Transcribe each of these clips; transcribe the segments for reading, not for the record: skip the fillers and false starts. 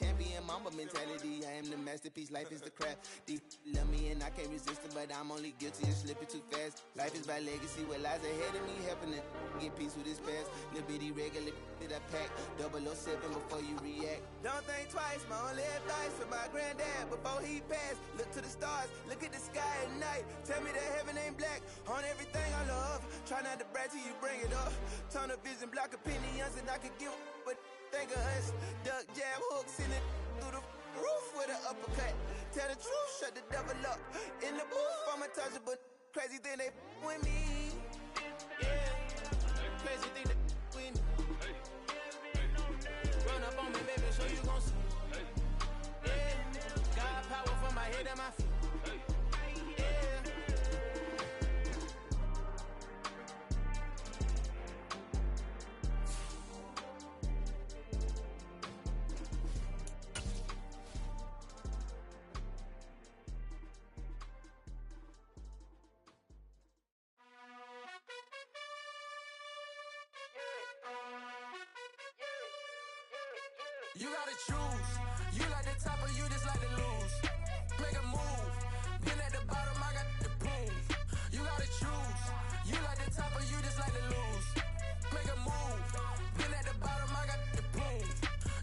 champion, mamba mentality. I am the masterpiece, life is the craft. These love me and I can't resist it, but I'm only guilty of slipping too fast. Life is by legacy, what lies ahead of me, helping to get peace with this past. Little bitty regular that I pack, 007 before you react. Don't think twice, my only advice for my granddad before he passed. Look to the stars, look at the sky at night. Tell me that heaven ain't black on everything I love. Try not to brag till you bring it up. Tunnel vision, block opinions, and I could give but think of us. Duck jab hooks in it through the roof with an uppercut. Tell the truth, shut the devil up. In the booth, I'm untouchable. Crazy thing they with me. Yeah, crazy thing they with me. Run up on me, baby, so you gon' see. Yeah, got power from my head and my feet. You gotta choose. You like the top or you just like to lose. Make a move. Been at the bottom, I got the proof. You gotta choose. You like the top or you just like to lose. Make a move. Been at the bottom, I got the proof.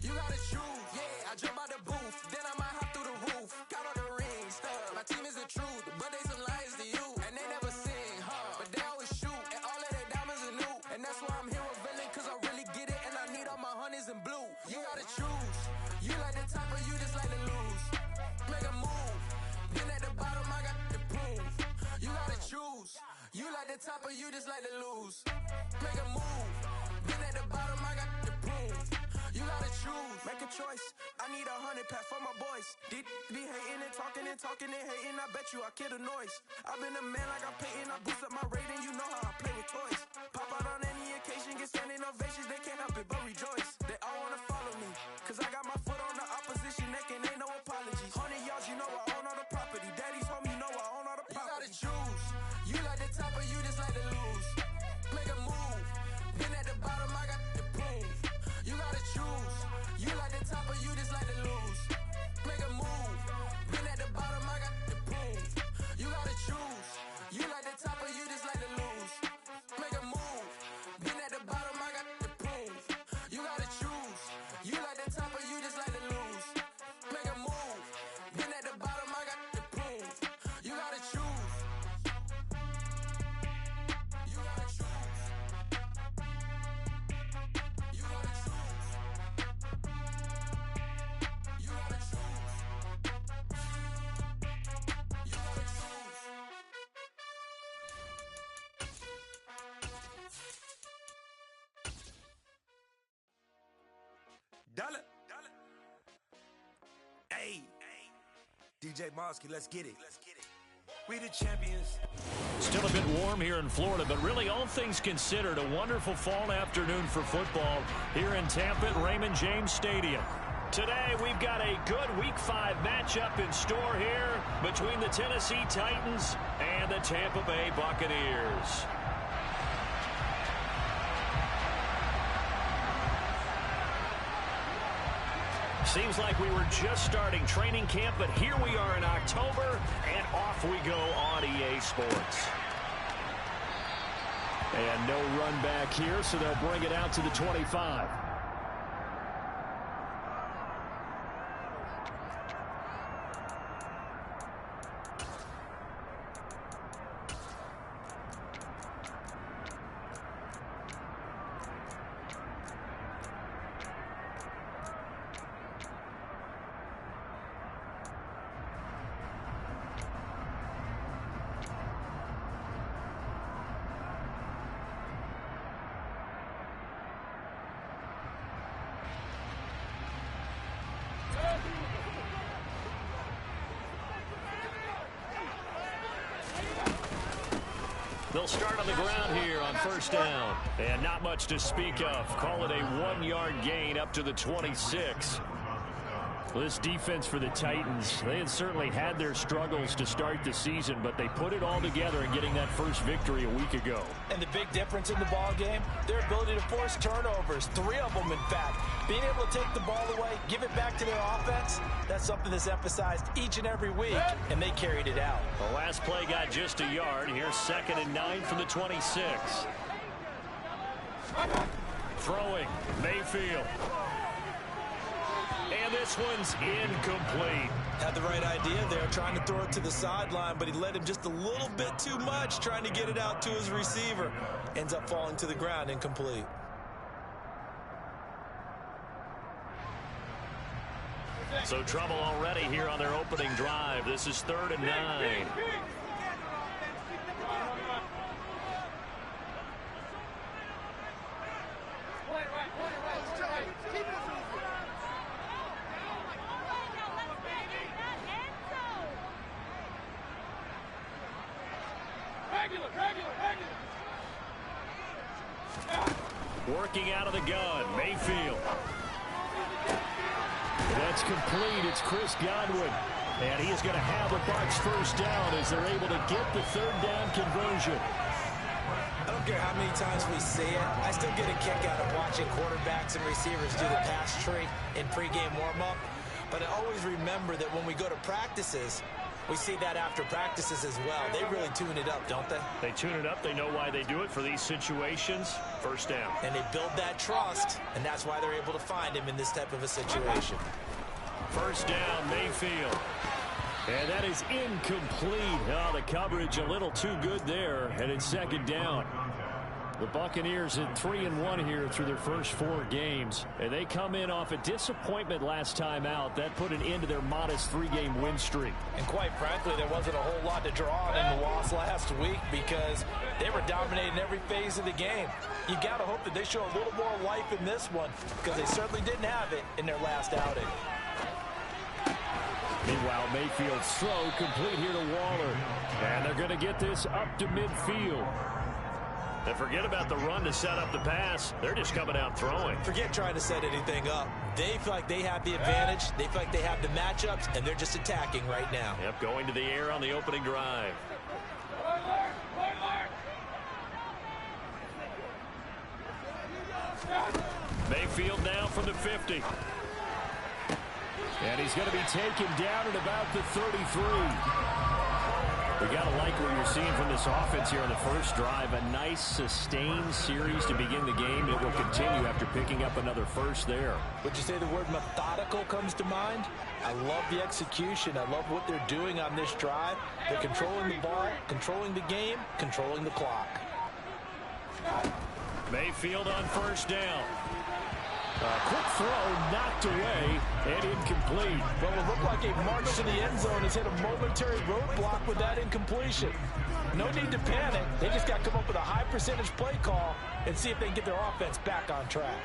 You gotta choose. Yeah, I jump out the booth, then I might hop through the roof. Count all the rings, stuff. My team is the truth, but they some liars to you. And they never sing, but they always shoot. And all of their diamonds are new. And that's why I'm here with Villain, cause I really get it. And I need all my honeys in blue. You gotta choose. You like the top or you just like to lose. Make a move. Been at the bottom, I got the proof. You gotta choose. You like the top or you just like to lose. Make a move. Been at the bottom, I got the proof. You gotta choose. Make a choice. I need 100 pack for my boys. Be hating and talking and hating. I bet you I kill the noise. I've been a man like I'm Peyton. I boost up my rating. You know how I play with toys. Pop out on any occasion, get standing ovations. They can't help it but rejoice. They all wanna follow me, cause I got my foot on the opposition neck and ain't no apologies. 100 yards, you know I own all the property. Daddy's home, you know I own all the property. You gotta choose. You like the top or you just like to lose. Make a move. Been at the bottom, I got the proof. You gotta choose. You like the top or you just like to lose. Make a move. Been at the bottom, I got the proof. You gotta choose. You like the top or you just like to lose. Make a move. Been at the bottom, I got the proof. You gotta choose. You like the top or you just like to lose. Make a move. Been at the bottom, I got the proof. You gotta choose. You gotta choose. You gotta choose. You gotta choose. You gotta choose. Dollar. Hey. DJ Mosky, let's get it. We the champions. Still a bit warm here in Florida, but really all things considered, a wonderful fall afternoon for football here in Tampa at Raymond James Stadium. Today we've got a good Week 5 matchup in store here between the Tennessee Titans and the Tampa Bay Buccaneers. Seems like we were just starting training camp, but here we are in October, and off we go on EA Sports. And no run back here, so they'll bring it out to the 25. They'll start on the ground here on first down. And not much to speak of. Call it a 1-yard gain up to the 26. Well, this defense for the Titans, they had certainly had their struggles to start the season, but they put it all together in getting that first victory a week ago. And the big difference in the ball game, their ability to force turnovers, 3 of them in fact. Being able to take the ball away, give it back to their offense, that's something that's emphasized each and every week, and they carried it out. The last play got just a yard. Here's 2nd and 9 from the 26. Throwing, Mayfield. And this one's incomplete. Had the right idea there, trying to throw it to the sideline, but he led him just a little bit too much, trying to get it out to his receiver. Ends up falling to the ground, incomplete. So trouble already here on their opening drive. This is 3rd and 9. Working out of the gun, Mayfield. That's complete. It's Chris Godwin. And he is going to have a Bucs first down as they're able to get the 3rd down conversion. I don't care how many times we see it. I still get a kick out of watching quarterbacks and receivers do the pass tree in pregame warm-up. But I always remember that when we go to practices, we see that after practices as well. They really tune it up, don't they? They tune it up. They know why they do it for these situations. First down. And they build that trust, and that's why they're able to find him in this type of a situation. First down, Mayfield. And that is incomplete. Oh, the coverage a little too good there, and it's 2nd down. The Buccaneers at 3-1 here through their first 4 games. And they come in off a disappointment last time out. That put an end to their modest 3-game win streak. And quite frankly, there wasn't a whole lot to draw on in the loss last week because they were dominating every phase of the game. You got to hope that they show a little more life in this one because they certainly didn't have it in their last outing. Meanwhile, Mayfield's throw complete here to Waller. And they're going to get this up to midfield. And forget about the run to set up the pass. They're just coming out throwing. Forget trying to set anything up. They feel like they have the advantage. They feel like they have the matchups, and they're just attacking right now. Yep, going to the air on the opening drive. Mayfield now from the 50. And he's going to be taken down at about the 33. We got to like what you're seeing from this offense here on the first drive. A nice, sustained series to begin the game. It will continue after picking up another first there. Would you say the word methodical comes to mind? I love the execution. I love what they're doing on this drive. They're controlling the ball, controlling the game, controlling the clock. Mayfield on first down. Quick throw knocked away and incomplete. Well, it looked like a march to the end zone has hit a momentary roadblock with that incompletion. No need to panic. They just got to come up with a high percentage play call and see if they can get their offense back on track.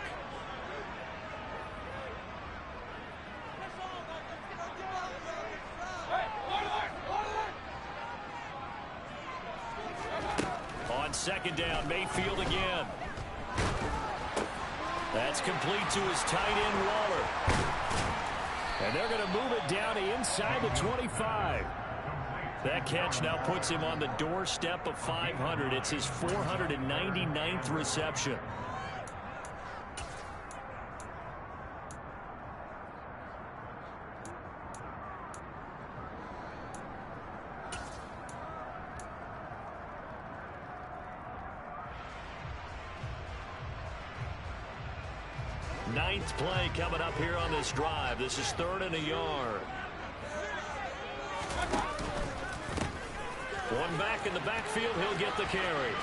On 2nd down, Mayfield again. That's complete to his tight end, Waller. And they're going to move it down to inside the 25. That catch now puts him on the doorstep of 500. It's his 499th reception. Ninth play coming up here on this drive. This is 3rd and a yard. One back in the backfield, he'll get the carry.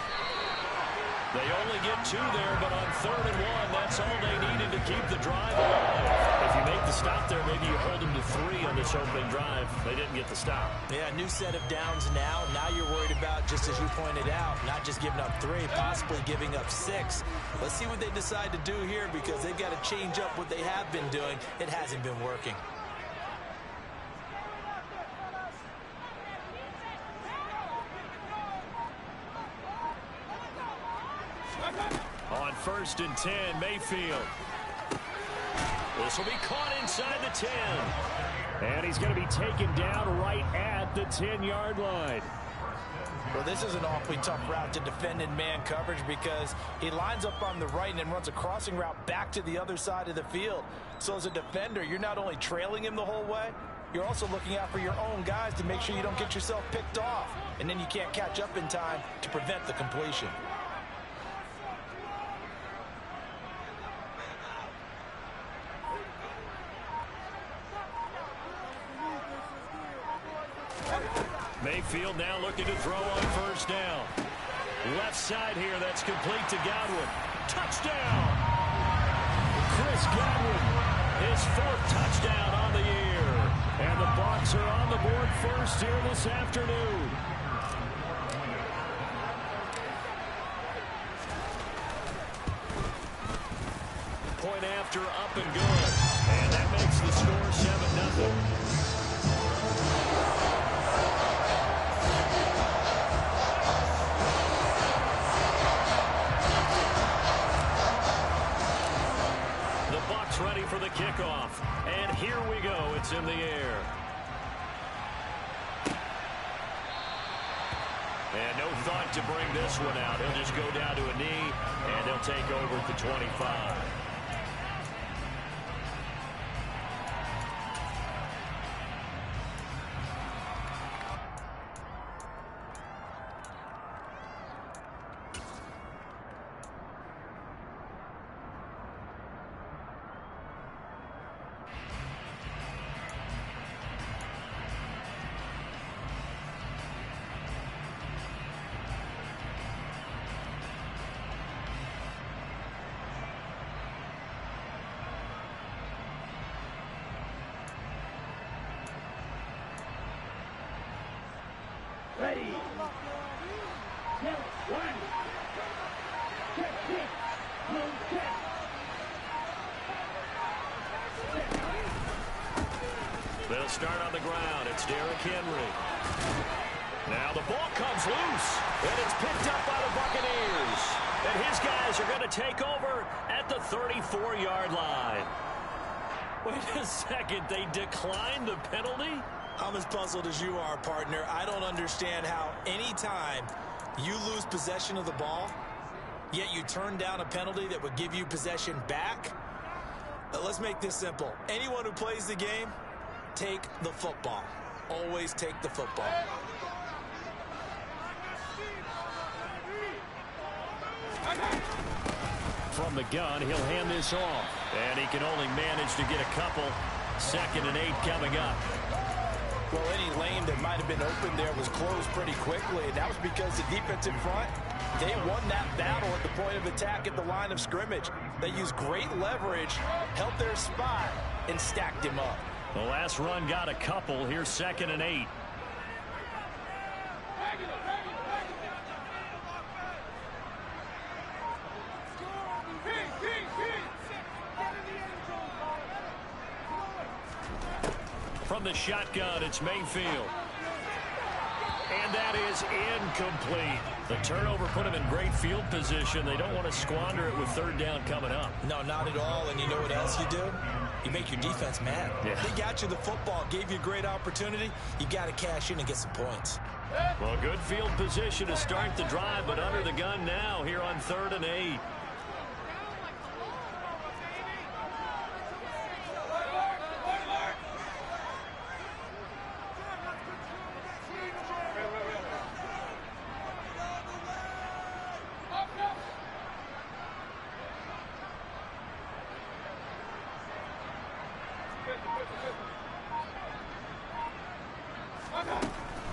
They only get 2 there, but on 3rd and 1, that's all they needed to keep the drive alive. If you make the stop there, maybe you hold them to 3 on this opening drive. They didn't get the stop. Yeah, new set of downs now. Now you're worried about, just as you pointed out, not just giving up 3, possibly giving up 6. Let's see what they decide to do here because they've got to change up what they have been doing. It hasn't been working. On 1st and 10, Mayfield. This will be caught inside the 10. And he's going to be taken down right at the 10-yard line. Well, this is an awfully tough route to defend in man coverage because he lines up on the right and then runs a crossing route back to the other side of the field. So as a defender, you're not only trailing him the whole way, you're also looking out for your own guys to make sure you don't get yourself picked off. And then you can't catch up in time to prevent the completion. Mayfield now looking to throw on first down. Left side here, that's complete to Godwin. Touchdown! Chris Godwin, his 4th touchdown on the year. And the Bucs are on the board first here this afternoon. Point after, up and good. And that makes the score 7-0. Ready for the kickoff. And here we go. It's in the air. And no thought to bring this one out. He'll just go down to a knee, and he'll take over at the 25. Ready. Count 1. Check, check. Move, check. They'll start on the ground. It's Derrick Henry. Now the ball comes loose, and it's picked up by the Buccaneers. And his guys are going to take over at the 34-yard line. Wait a second. They declined the penalty? I'm as puzzled as you are, partner. I don't understand how any time you lose possession of the ball, yet you turn down a penalty that would give you possession back. Let's make this simple. Anyone who plays the game, take the football. Always take the football. From the gun, he'll hand this off. And he can only manage to get a couple. 2nd and 8 coming up. Well, any lane that might have been open there was closed pretty quickly, and that was because the defensive front, they won that battle at the point of attack at the line of scrimmage. They used great leverage, held their spot, and stacked him up. The last run got a couple. Here's 2nd and 8. From the shotgun, it's Mayfield. And that is incomplete. The turnover put him in great field position. They don't want to squander it with 3rd down coming up. No, not at all. And you know what else you do? You make your defense mad. Yeah. They got you the football, gave you a great opportunity. You got to cash in and get some points. Well, good field position to start the drive, but under the gun now here on 3rd and 8.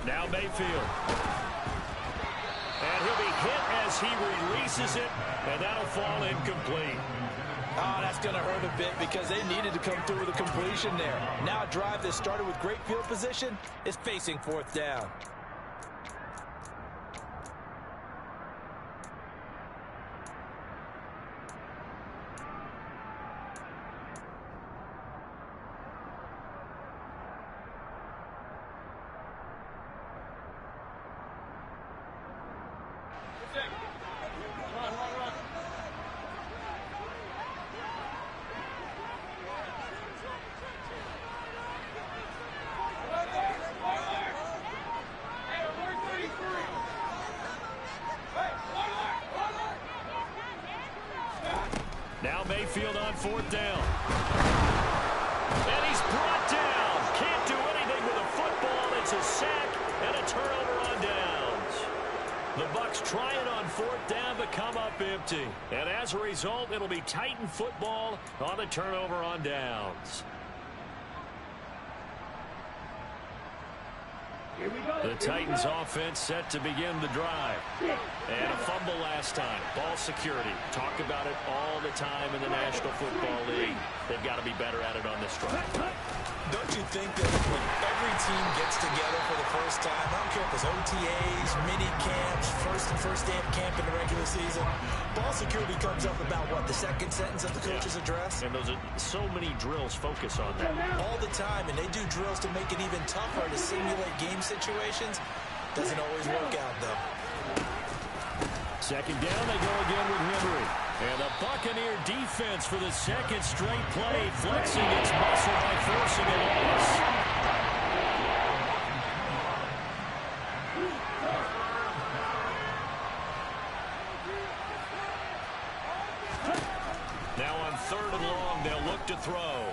Now Mayfield. And he'll be hit as he releases it, and that'll fall incomplete. Oh, that's going to hurt a bit because they needed to come through with a completion there. Now a drive that started with great field position is facing 4th down. 4th down. And he's brought down. Can't do anything with a football. It's a sack and a turnover on downs. The Bucs try it on 4th down but come up empty. And as a result, it'll be Titan football on a turnover on downs. The Titans offense set to begin the drive. And a fumble last time. Ball security. Talk about it all the time in the National Football League. They've got to be better at it on this drive. Don't you think that when every team gets together for the first time, I don't care if it's OTAs, mini camps, first day of camp in the regular season, ball security comes up about what, the second sentence of the coach's address? And those are so many drills focus on that. All the time, and they do drills to make it even tougher to simulate game situations. Doesn't always work out, though. Second down, they go again with Henry. And the Buccaneer defense for the second straight play, flexing its muscle by forcing a loss. Now on 3rd and long, they'll look to throw.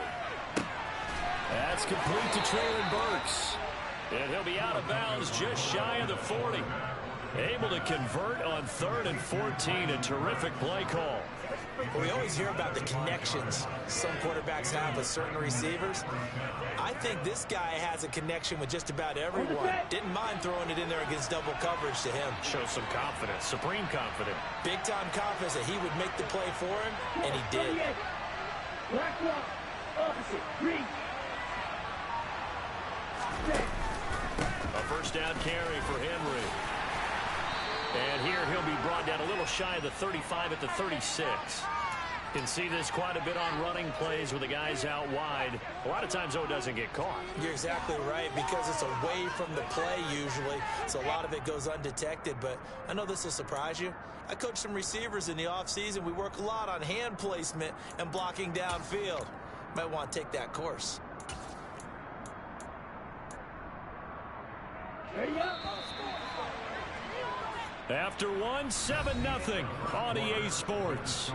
That's complete to Traylon Burks. And he'll be out of bounds just shy of the 40. Able to convert on 3rd and 14. A terrific play call. Well, we always hear about the connections some quarterbacks have with certain receivers. I think this guy has a connection with just about everyone. Didn't mind throwing it in there against double coverage to him. Shows some confidence, supreme confidence. Big-time confidence that he would make the play for him, and he did. Black one, opposite, green. A first down carry for Henry. And here he'll be brought down a little shy of the 35 at the 36. You can see this quite a bit on running plays with the guys out wide. A lot of times, though, it doesn't get caught. You're exactly right, because it's away from the play usually, so a lot of it goes undetected. But I know this will surprise you. I coach some receivers in the offseason. We work a lot on hand placement and blocking downfield. Might want to take that course. After one, 7-0 on EA Sports.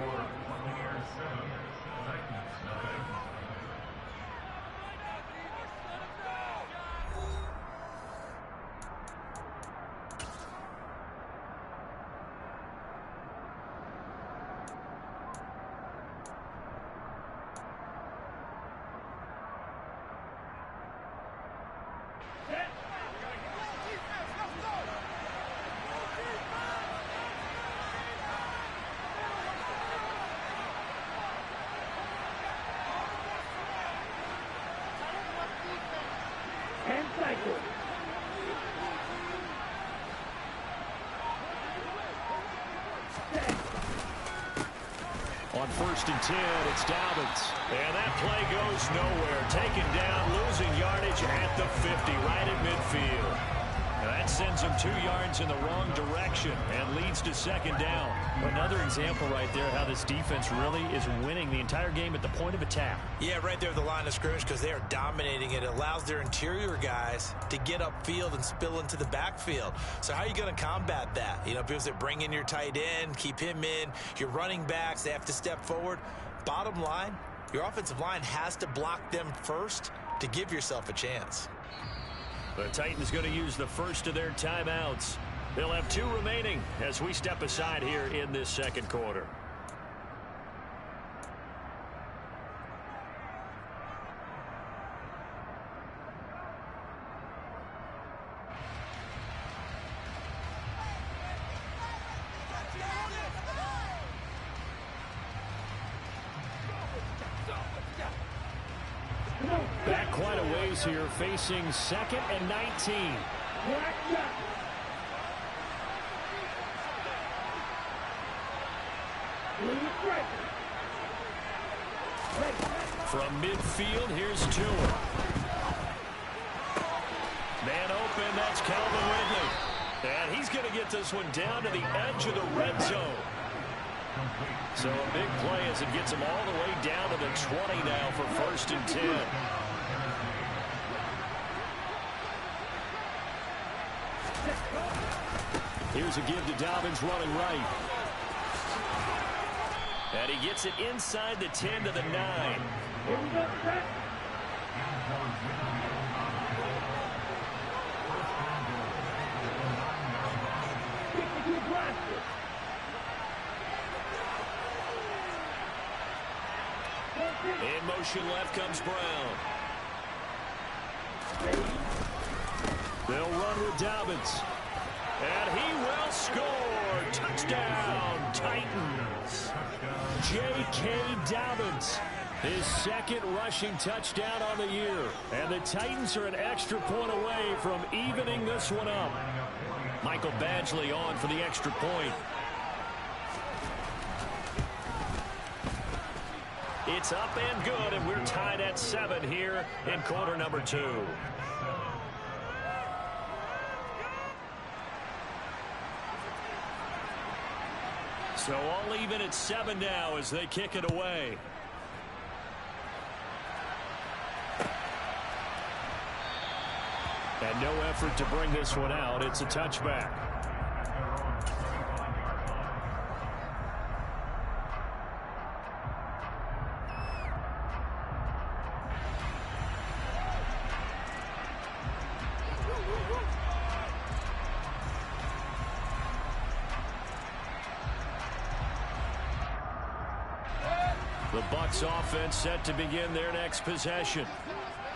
On 1st and 10, it's Dobbins. And that play goes nowhere. Taken down, losing yardage at the 50, right at midfield. And that sends him 2 yards in the wrong direction and leads to 2nd down. Another example right there how this defense really is winning the entire game at the point of attack. Yeah, right there at the line of scrimmage, because they are dominating it. It allows their interior guys to get upfield and spill into the backfield. So how are you going to combat that? You know, people that bring in your tight end, keep him in. Your running backs, they have to step forward. Bottom line, your offensive line has to block them first to give yourself a chance. The Titans going to use the first of their timeouts. They'll have 2 remaining as we step aside here in this 2nd quarter. Back quite a ways here, facing 2nd and 19. From midfield, here's Tua. Man open, that's Calvin Ridley. And he's going to get this one down to the edge of the red zone. So a big play as it gets him all the way down to the 20 now for 1st and 10. Here's a give to Dobbins running right. And he gets it inside the 10 to the 9. Here we go, set. Kick blaster. In motion left comes Brown. They'll run with Dobbins. And he will score. Touchdown, Titans. J.K. Dobbins, his second rushing touchdown on the year. And the Titans are an extra point away from evening this one up. Michael Badgley on for the extra point. It's up and good, and we're tied at 7 here in quarter number 2. So all even at 7 now as they kick it away. And no effort to bring this one out. It's a touchback. The Bucs offense set to begin their next possession.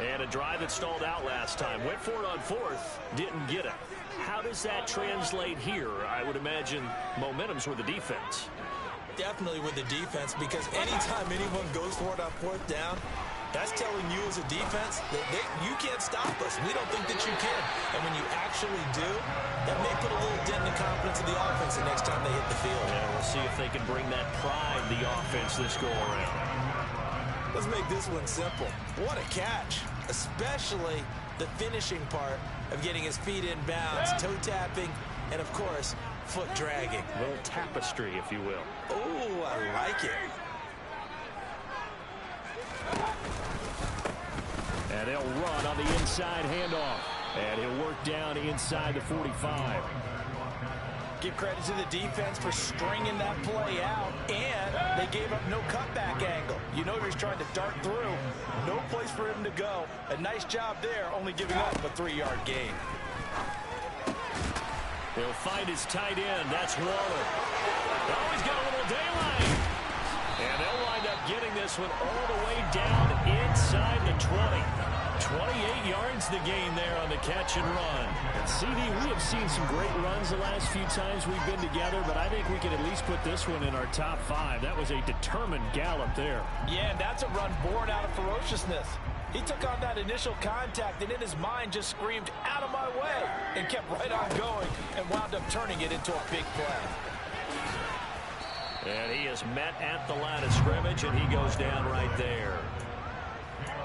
And a drive that stalled out last time. Went for it on 4th, didn't get it. How does that translate here? I would imagine momentum's with the defense. Definitely with the defense, because anytime anyone goes for it on 4th down, that's telling you as a defense that you can't stop us. We don't think that you can. And when you actually do, that may put a little dent in the confidence of the offense the next time they hit the field. Yeah, we'll see if they can bring that pride to the offense this go around. Let's make this one simple. What a catch, especially the finishing part of getting his feet in bounds, toe tapping, and of course, foot dragging. A little tapestry, if you will. Oh, I like it. And they'll run on the inside handoff. And he'll work down inside the 45. Give credit to the defense for stringing that play out, and they gave up no cutback angle. You know he was trying to dart through. No place for him to go. A nice job there, only giving up a 3-yard gain. He'll find his tight end. That's Waller. Oh, he's got a little daylight. And they'll wind up getting this one all the way down inside the 20. 28 yards the gain there on the catch and run. And CD, we have seen some great runs the last few times we've been together, but I think we can at least put this one in our top 5. That was a determined gallop there. Yeah, and that's a run born out of ferociousness. He took on that initial contact and in his mind just screamed, "Out of my way," and kept right on going and wound up turning it into a big play. And he is met at the line of scrimmage, and he goes down right there.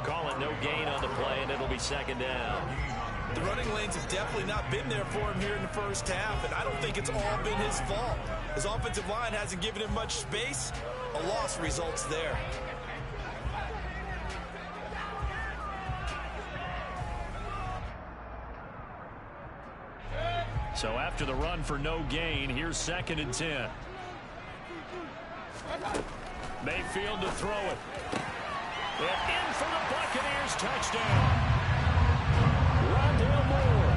Call it no gain on the play, and it'll be second down. The running lanes have definitely not been there for him here in the first half, and I don't think it's all been his fault. His offensive line hasn't given him much space. A loss results there. So after the run for no gain, here's 2nd and 10. Mayfield to throw it. And in for the Buccaneers touchdown. Rondale Moore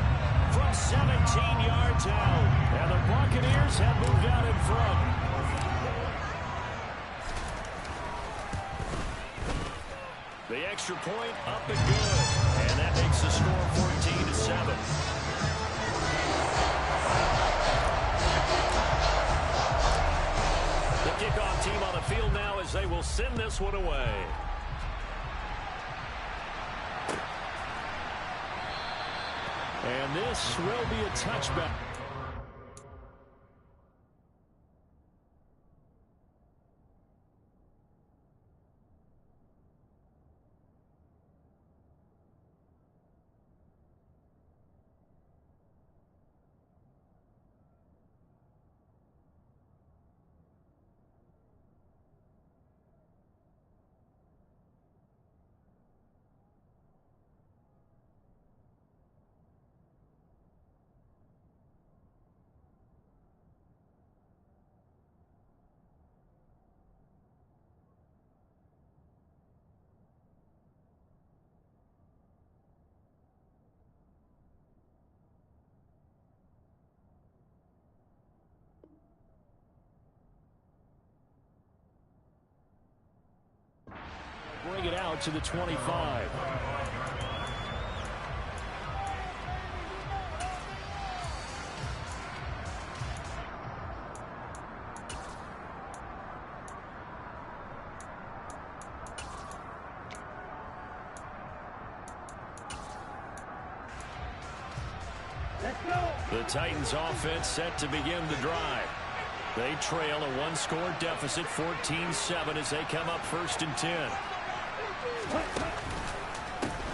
from 17 yards out. And the Buccaneers have moved out in front. The extra point up and good. And that makes the score 14-7. The kickoff team on the field now as they will send this one away. And this will be a touchback. bring it out to the 25. The Titans offense set to begin the drive. They trail a one-score deficit, 14-7, as they come up 1st and 10.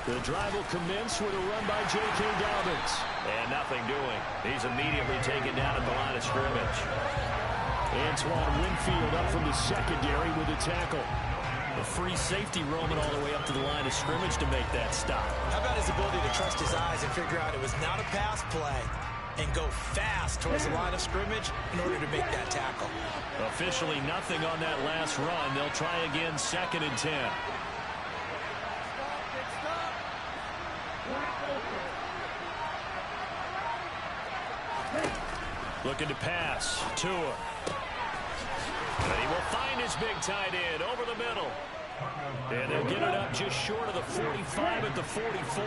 The drive will commence with a run by J.K. Dobbins. And nothing doing. He's immediately taken down at the line of scrimmage. Antoine Winfield up from the secondary with a tackle. A free safety roaming all the way up to the line of scrimmage to make that stop. How about his ability to trust his eyes and figure out it was not a pass play and go fast towards the line of scrimmage in order to make that tackle. Officially nothing on that last run. They'll try again 2nd and 10. Looking to pass. Tua. And he will find his big tight end over the middle. And they'll get it up just short of the 45 at the 44.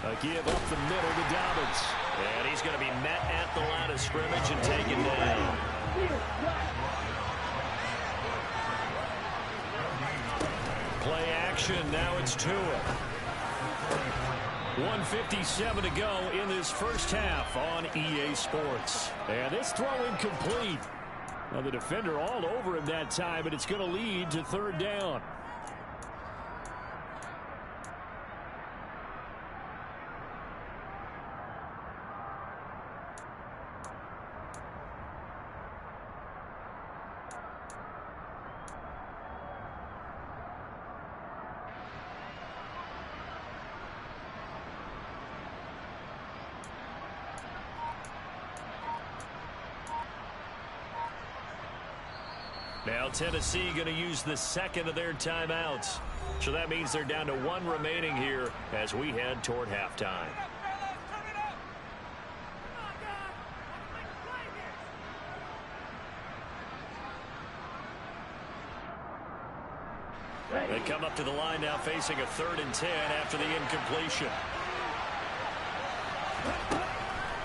A give up the middle to Dobbins. And he's going to be met at the line of scrimmage and taken down. Play action. Now it's Tua. 1:57 to go in this first half on EA Sports. And this throw incomplete. Now the defender all over him that time, but it's going to lead to 3rd down. Now Tennessee going to use the 2nd of their timeouts. So that means they're down to 1 remaining here as we head toward halftime. They come up to the line now facing a 3rd and 10 after the incompletion.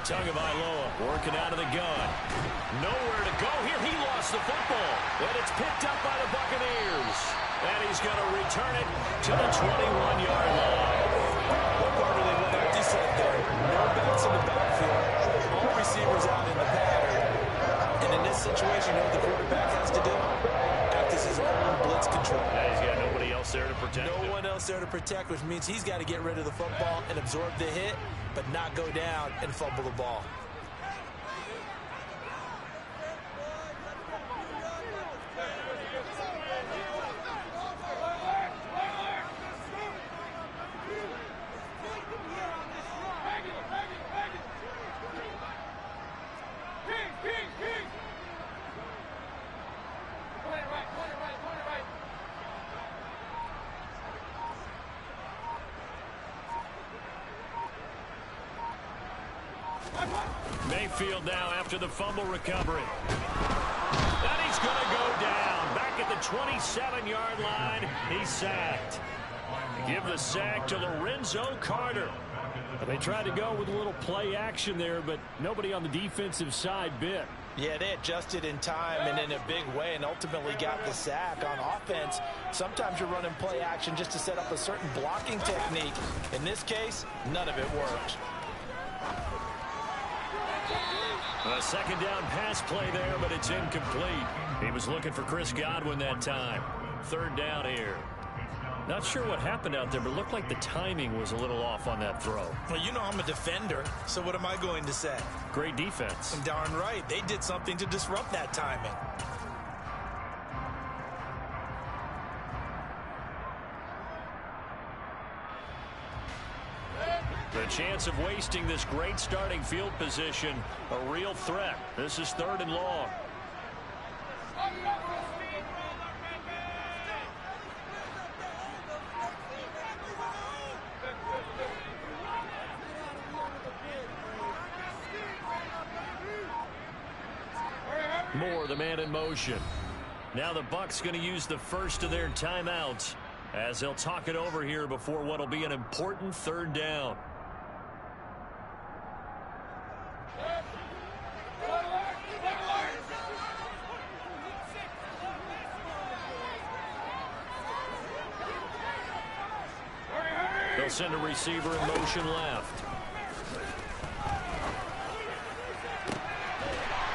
Tagovailoa working out of the gun. Nowhere to go here. He lost the football. And it's picked up by the Buccaneers. And he's going to return it to the 21-yard line. What part of they went empty set there? No backs in the backfield. All receivers out in the pattern. And in this situation, you know what the quarterback has to do? Act as his own blitz control. Yeah, he's got nobody else there to protect him. No one else there to protect, which means he's got to get rid of the football and absorb the hit, but not go down and fumble the ball. Mayfield now after the fumble recovery. And he's going to go down. Back at the 27-yard line. He's sacked. Give the sack to Lorenzo Carter. They tried to go with a little play action there, but nobody on the defensive side bit. Yeah, they adjusted in time and in a big way and ultimately got the sack. On offense, sometimes you're running play action just to set up a certain blocking technique. In this case, none of it worked. A 2nd down pass play there, but it's incomplete. He was looking for Chris Godwin that time. 3rd down here. Not sure what happened out there, but it looked like the timing was a little off on that throw. Well, you know I'm a defender, so what am I going to say? Great defense. I'm darn right. They did something to disrupt that timing. The chance of wasting this great starting field position, a real threat. This is 3rd and long. Moore, the man in motion. Now the Bucs going to use the first of their timeouts as they'll talk it over here before what will be an important third down. They'll send a receiver in motion left.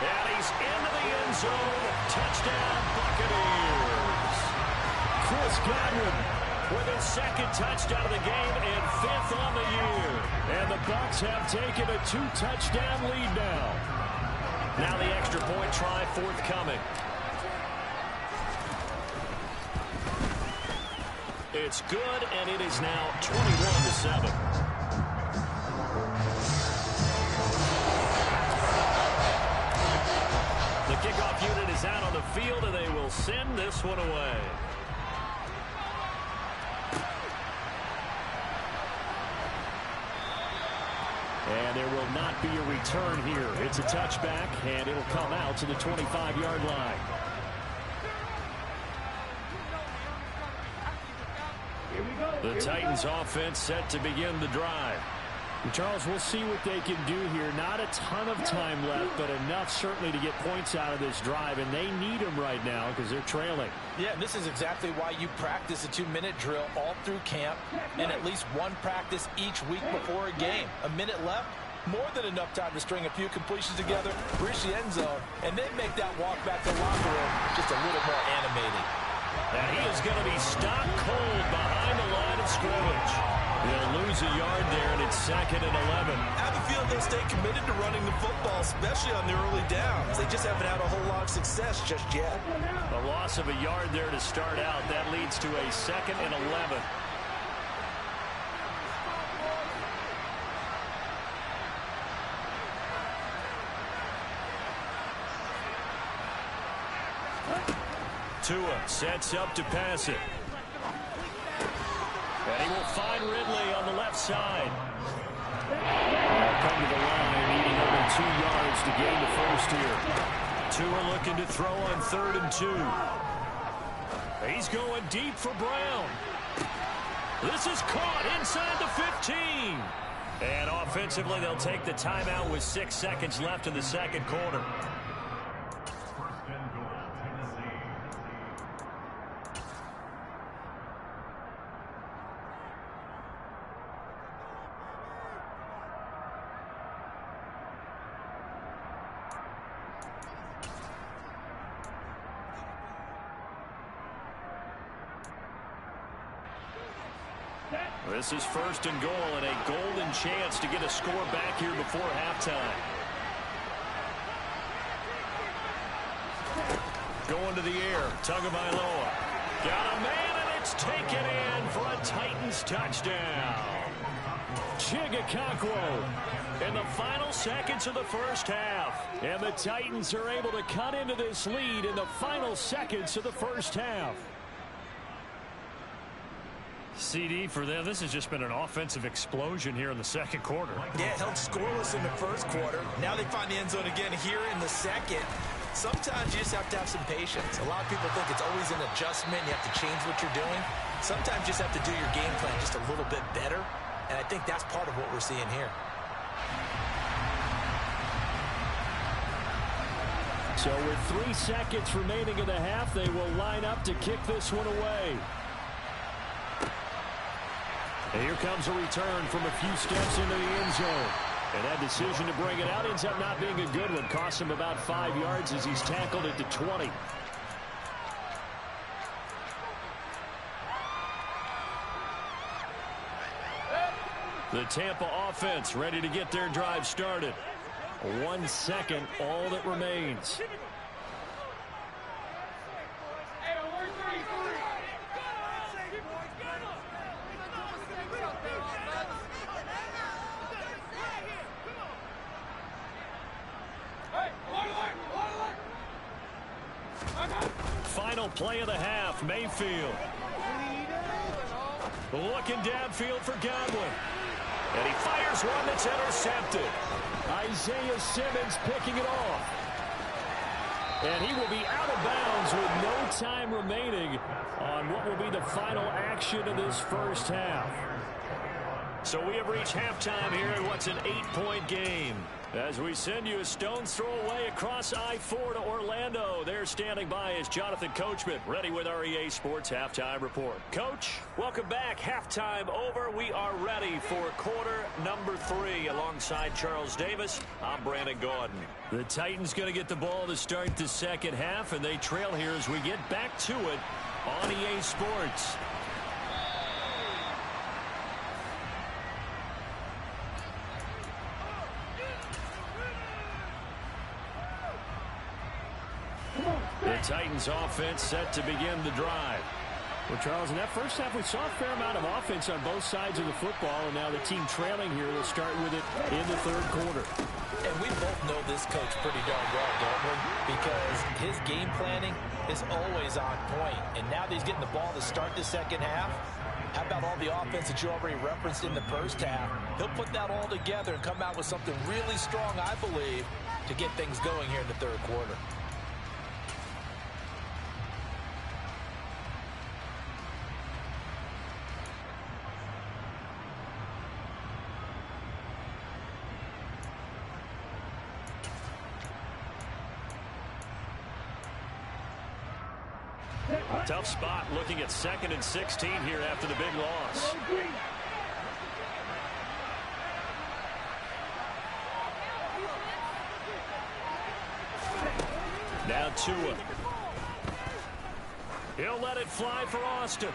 And he's into the end zone. Touchdown, Buccaneers. Chris Godwin with his second touchdown of the game and 5th on the year. And the Bucs have taken a 2-touchdown lead now. Now the extra point try forthcoming. It's good, and it is now 21-7. The kickoff unit is out on the field, and they will send this one away. And there will not be a return here. It's a touchback, and it'll come out to the 25-yard line. The Titans offense set to begin the drive. Charles, we'll see what they can do here. Not a ton of time left, but enough certainly to get points out of this drive, and they need them right now because they're trailing. Yeah, this is exactly why you practice a 2-minute drill all through camp and at least one practice each week before a game. A minute left, more than enough time to string a few completions together, reach the end zone, and then make that walk back to the locker room just a little more animated. And he is going to be stopped cold behind the line of scrimmage. They'll lose a yard there, and it's 2nd and 11. I have a feeling they'll stay committed to running the football, especially on the early downs. They just haven't had a whole lot of success just yet. A loss of a yard there to start out. That leads to a 2nd and 11. Tua sets up to pass it. And he will find Ridley on the left side. Come to the line, needing only 2 yards to gain the first here. Tua looking to throw on 3rd and 2. He's going deep for Brown. This is caught inside the 15. And offensively, they'll take the timeout with 6 seconds left in the second quarter. This is 1st and goal, and a golden chance to get a score back here before halftime. Going to the air, Tagovailoa. Got a man, and it's taken in for a Titans touchdown. Chigakakwo in the final seconds of the first half. And the Titans are able to cut into this lead in the final seconds of the first half. CD, for them, this has just been an offensive explosion here in the second quarter. Yeah, held scoreless in the first quarter. Now they find the end zone again here in the second. Sometimes you just have to have some patience. A lot of people think it's always an adjustment. You have to change what you're doing. Sometimes you just have to do your game plan just a little bit better. And I think that's part of what we're seeing here. So with 3 seconds remaining in the half, they will line up to kick this one away. And here comes a return from a few steps into the end zone. And that decision to bring it out ends up not being a good one. Costs him about 5 yards as he's tackled at the 20. The Tampa offense ready to get their drive started. 1 second, all that remains. Final play of the half, Mayfield. Looking downfield for Godwin. And he fires one that's intercepted. Isaiah Simmons picking it off. And he will be out of bounds with no time remaining on what will be the final action of this first half. So we have reached halftime here in what's an 8-point game. As we send you a stone's throw away across I-4 to Orlando. There standing by is Jonathan Coachman, ready with our EA Sports Halftime Report. Coach, welcome back. Halftime over. We are ready for quarter number 3 alongside Charles Davis. I'm Brandon Gaudin. The Titans going to get the ball to start the second half, and they trail here as we get back to it on EA Sports. The Titans offense set to begin the drive. Well, Charles, in that first half, we saw a fair amount of offense on both sides of the football, and now the team trailing here will start with it in the third quarter. And we both know this coach pretty darn well, don't we? Because his game planning is always on point. And now that he's getting the ball to start the second half, how about all the offense that you already referenced in the first half? He'll put that all together and come out with something really strong, I believe, to get things going here in the third quarter. Tough spot looking at 2nd and 16 here after the big loss. Now Tua. He'll let it fly for Austin.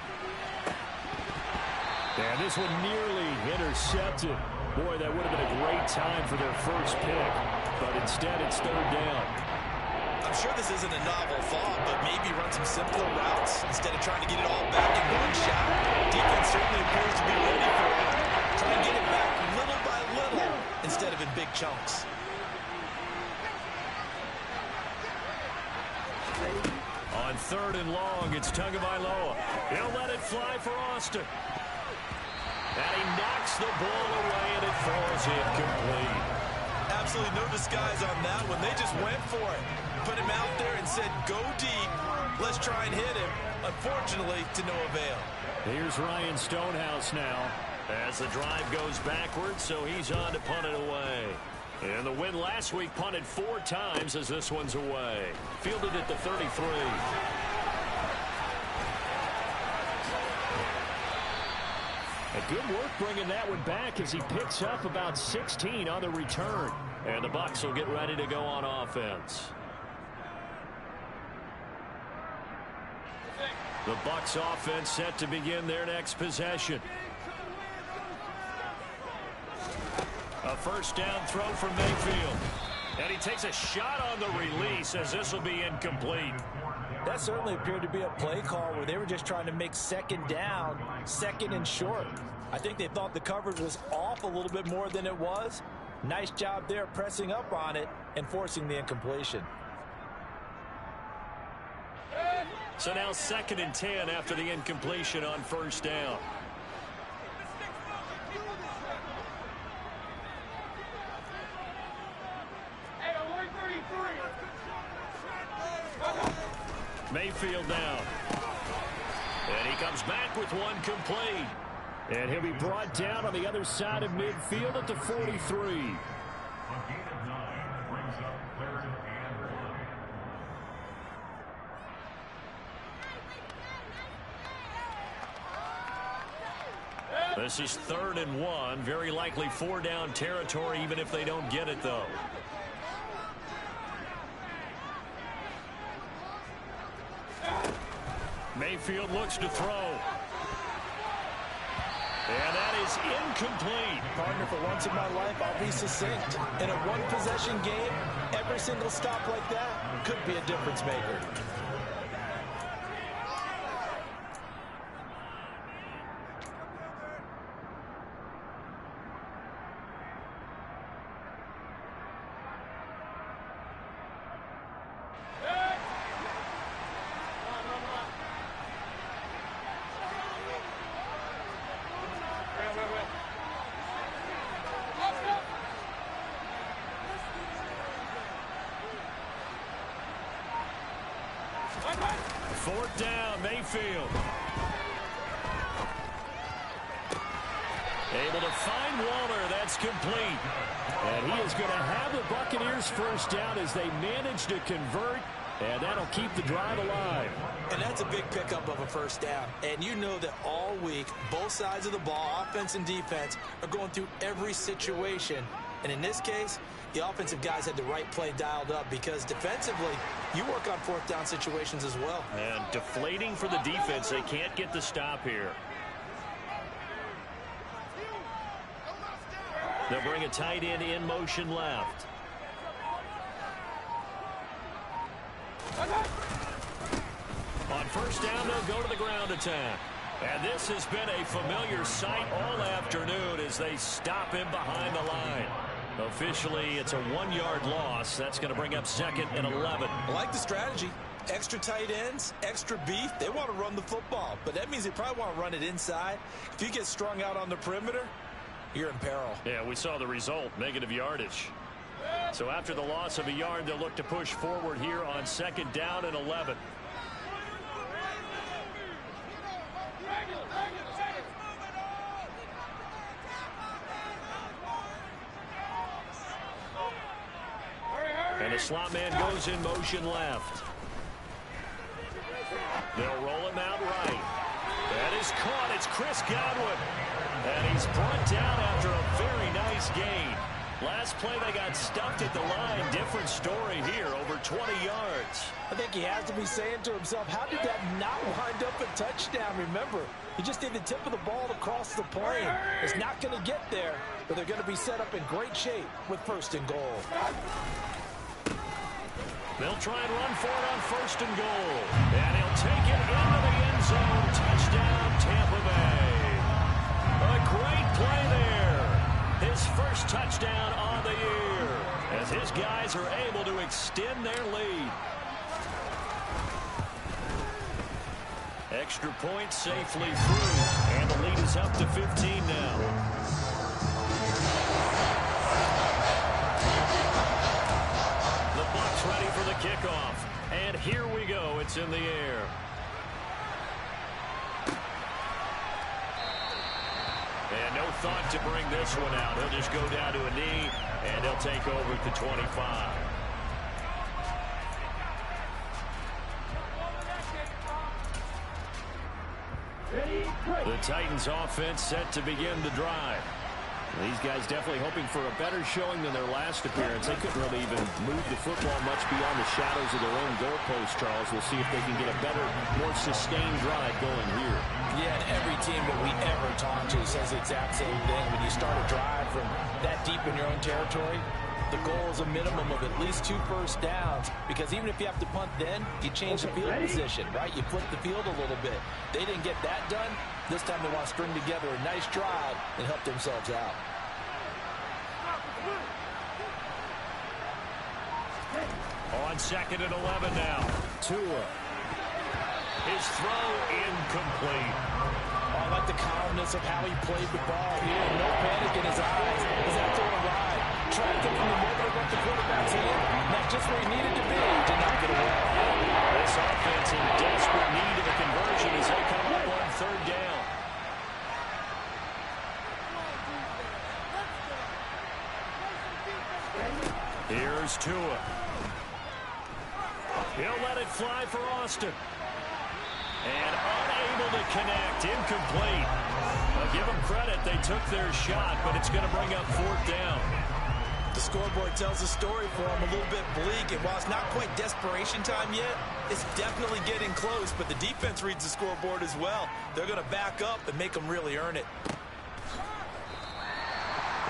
And this one nearly intercepted. Boy, that would have been a great time for their first pick. But instead, it's third down. I'm sure this isn't a novel thought, but maybe run some simpler routes instead of trying to get it all back in one shot. Defense certainly appears to be ready for it. Try and get it back little by little instead of in big chunks. On 3rd and long, it's Tagovailoa. He'll let it fly for Austin. And he knocks the ball away, and it falls incomplete. Absolutely no disguise on that one. They just went for it. Put him out there and said, go deep. Let's try and hit him. Unfortunately, to no avail. Here's Ryan Stonehouse now as the drive goes backwards, so he's on to punt it away. And the win last week punted 4 times as this one's away. Fielded at the 33. A good work bringing that one back as he picks up about 16 on the return. And the Bucs will get ready to go on offense. The Bucs offense set to begin their next possession. A first down throw for Mayfield. And he takes a shot on the release as this will be incomplete. That certainly appeared to be a play call where they were just trying to make second down, second and short. I think they thought the coverage was off a little bit more than it was. Nice job there pressing up on it and forcing the incompletion. So now 2nd and 10 after the incompletion on first down. Mayfield down. And he comes back with one complete. And he'll be brought down on the other side of midfield at the 43. This is 3rd and 1. Very likely 4 down territory, even if they don't get it, though. Mayfield looks to throw. And that is incomplete. Partner, for once in my life, I'll be succinct. In a one-possession game, every single stop like that could be a difference maker. 4th down, Mayfield. Able to find Waller. That's complete. And he is going to have the Buccaneers first down as they manage to convert. And that'll keep the drive alive. And that's a big pickup of a first down. And you know that all week, both sides of the ball, offense and defense, are going through every situation. And in this case, the offensive guys had the right play dialed up because defensively, you work on 4th down situations as well. And deflating for the defense. They can't get the stop here. They'll bring a tight end in motion left. On first down, they'll go to the ground attack. And this has been a familiar sight all afternoon as they stop him behind the line. Officially, it's a 1-yard loss. That's going to bring up 2nd and 11. I like the strategy. Extra tight ends, extra beef. They want to run the football, but that means they probably want to run it inside. If you get strung out on the perimeter, you're in peril. Yeah, we saw the result, negative yardage. So after the loss of a yard, they'll look to push forward here on 2nd down and 11. And the slot man goes in motion left. They'll roll him out right. That is caught. It's Chris Godwin. And he's brought down after a very nice gain. Last play, they got stuffed at the line. Different story here, over 20 yards. I think he has to be saying to himself, how did that not wind up a touchdown? Remember, he just did the tip of the ball across the plane. It's not going to get there, but they're going to be set up in great shape with 1st and goal. They'll try and run for it on 1st and goal. And he'll take it into the end zone. Touchdown, Tampa Bay. A great play there. His first touchdown on the year as his guys are able to extend their lead. Extra point safely through, and the lead is up to 15 now. The Bucs ready for the kickoff, and here we go. It's in the air. And no thought to bring this one out. He'll just go down to a knee, and he'll take over at the 25. The Titans offense set to begin the drive. These guys definitely hoping for a better showing than their last appearance. They couldn't really even move the football much beyond the shadows of their own goalpost, Charles. We'll see if they can get a better, more sustained drive going here. Yeah, and every team that we ever talk to says the exact same thing. When you start a drive from that deep in your own territory, the goal is a minimum of at least 2 first downs, because even if you have to punt then, you change the field position, right? You flip the field a little bit. They didn't get that done. This time they want to string together a nice drive and help themselves out. On 2nd and 11 now. Tua. His throw incomplete. Oh, I like the calmness of how he played the ball here. No panic in his eyes. He's out there to ride. Tracked it from the moment of the quarterback's hand. Not just where he needed to be. Did not get away. This offense in desperate need of a conversion as they come up on 3rd down. Here's Tua. He'll let it fly for Austin. And unable to connect. Incomplete. I'll give them credit. They took their shot, but it's going to bring up 4th down. The scoreboard tells the story for him a little bit bleak, and while it's not quite desperation time yet, it's definitely getting close, but the defense reads the scoreboard as well. They're going to back up and make them really earn it.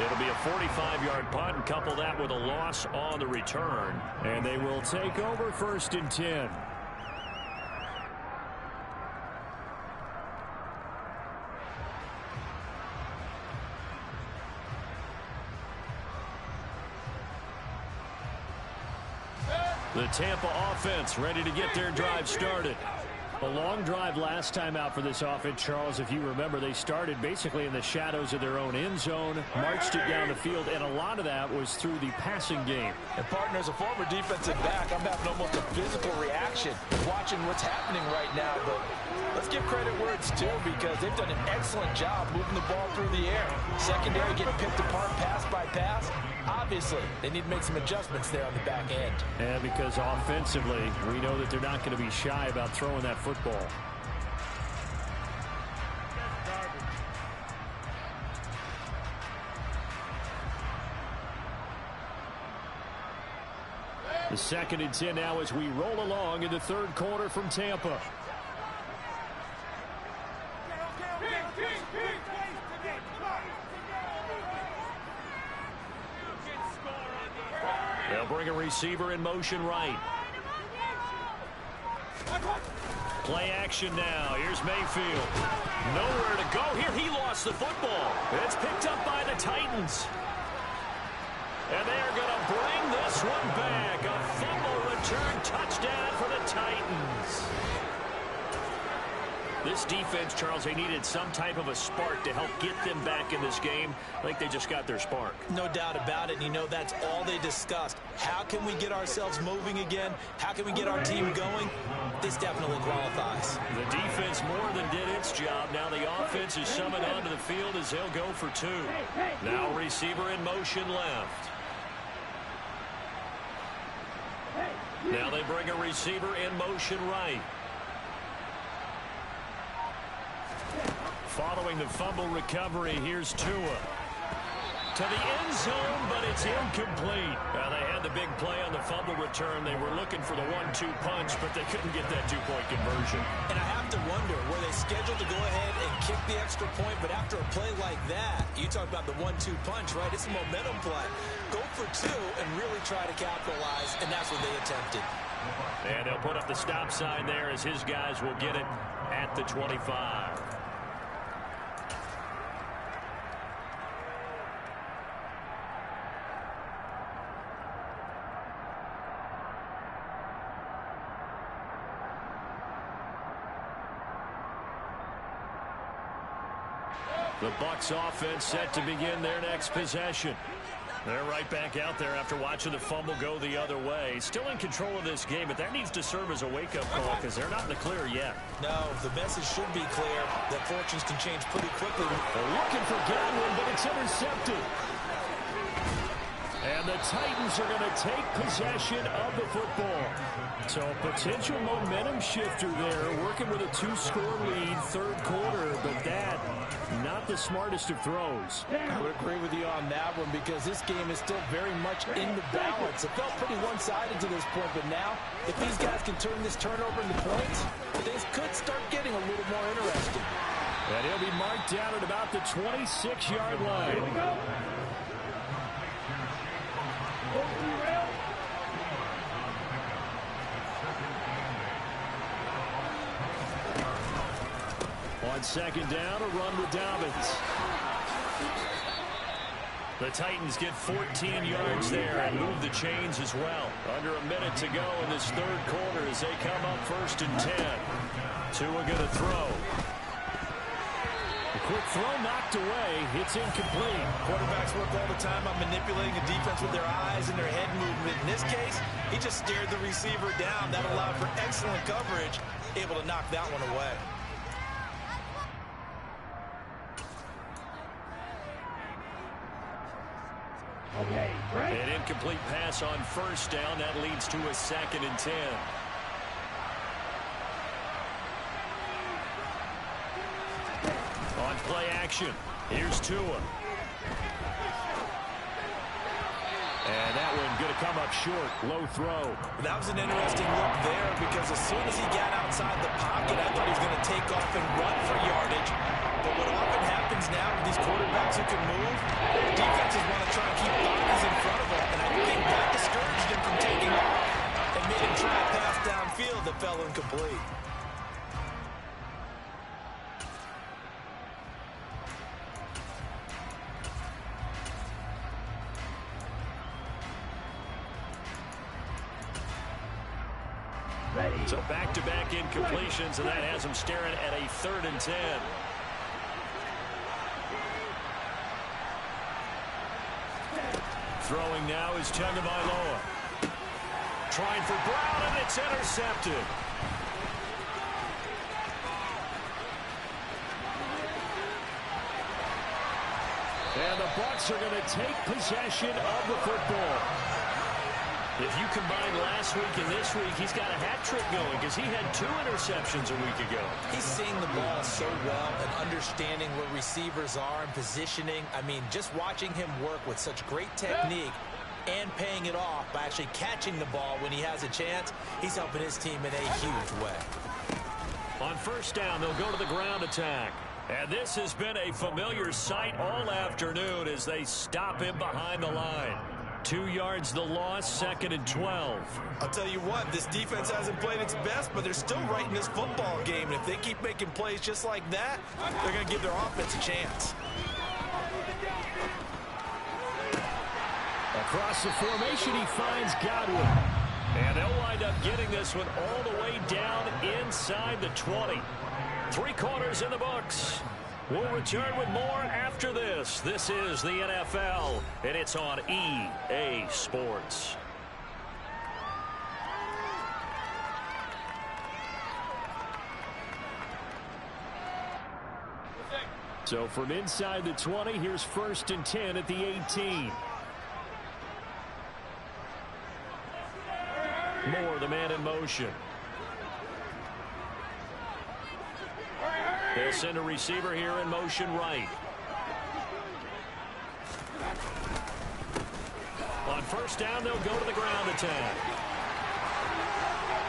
It'll be a 45-yard punt, and couple that with a loss on the return. And they will take over 1st and 10. The Tampa offense ready to get their drive started. A long drive last time out for this offense, Charles. If you remember, they started basically in the shadows of their own end zone, marched it down the field, and a lot of that was through the passing game. And partner, as a former defensive back, I'm having almost a physical reaction watching what's happening right now. But let's give credit where it's due, because they've done an excellent job moving the ball through the air. Secondary getting picked apart pass by pass. Obviously, they need to make some adjustments there on the back end. And because offensively, we know that they're not going to be shy about throwing that football. The 2nd and 10 now as we roll along in the third quarter from Tampa. They'll bring a receiver in motion right. Play action now. Here's Mayfield. Nowhere to go here. He lost the football. It's picked up by the Titans. And they're going to bring this one back. A fumble return touchdown for the Titans. This defense, Charles, they needed some type of a spark to help get them back in this game. I think they just got their spark. No doubt about it. And you know, that's all they discussed. How can we get ourselves moving again? How can we get our team going? This definitely qualifies. The defense more than did its job. Now the offense is summoned onto the field as they'll go for 2. Now receiver in motion left. Now they bring a receiver in motion right. Following the fumble recovery, here's Tua. To the end zone, but it's incomplete. Now, they had the big play on the fumble return. They were looking for the 1-2 punch, but they couldn't get that 2-point conversion. And I have to wonder, were they scheduled to go ahead and kick the extra point, but after a play like that, you talk about the 1-2 punch, right? It's a momentum play. Go for 2 and really try to capitalize, and that's what they attempted. And they'll put up the stop sign there as his guys will get it at the 25. The Bucs offense set to begin their next possession. They're right back out there after watching the fumble go the other way. Still in control of this game, but that needs to serve as a wake-up call because they're not in the clear yet. No, the message should be clear that fortunes can change pretty quickly. They're looking for Godwin, but it's intercepted. And the Titans are going to take possession of the football. So a potential momentum shifter there, working with a 2-score lead, third quarter, but that, not the smartest of throws. I would agree with you on that one, because this game is still very much in the balance. It felt pretty one-sided to this point, but now, if these guys can turn this turnover into points, things could start getting a little more interesting. And he'll be marked down at about the 26-yard line. Here we go. On second down, a run with Dobbins. The Titans get 14 yards there and move the chains as well. Under a minute to go in this third quarter as they come up 1st and 10. Tua going to throw. A quick throw knocked away. It's incomplete. Quarterbacks work all the time on manipulating a defense with their eyes and their head movement. In this case, he just stared the receiver down. That allowed for excellent coverage, able to knock that one away. Okay, break. An incomplete pass on 1st down. That leads to a 2nd and 10. On play action, here's Tua. And that one going to come up short. Low throw. That was an interesting look there, because as soon as he got outside the pocket, I thought he was going to take off and run for yardage. But what often happens now with these quarterbacks who can move, defenses want to try and keep bodies in front of them. And I think that discouraged him from taking off and made him try a pass downfield that fell incomplete. ready. So back-to-back incompletions, and that has them staring at a 3rd and 10. Throwing now is Tagovailoa. Trying for Brown, and it's intercepted. And the Bucs are going to take possession of the football. If you combine last week and this week, he's got a hat trick going because he had 2 interceptions a week ago. He's seeing the ball so well and understanding where receivers are and positioning. I mean, just watching him work with such great technique and paying it off by actually catching the ball when he has a chance, he's helping his team in a huge way. On 1st down, they'll go to the ground attack. And this has been a familiar sight all afternoon as they stop him behind the line. 2 yards the loss, 2nd and 12. I'll tell you what, this defense hasn't played its best, but they're still right in this football game. And if they keep making plays just like that, they're going to give their offense a chance. Across the formation, he finds Godwin. And they'll wind up getting this one all the way down inside the 20. 3 quarters in the books. We'll return with more after this. This is the NFL, and it's on EA Sports. So from inside the 20, here's 1st and 10 at the 18. Moore, the man in motion. They'll send a receiver here in motion right. On 1st down, they'll go to the ground attack.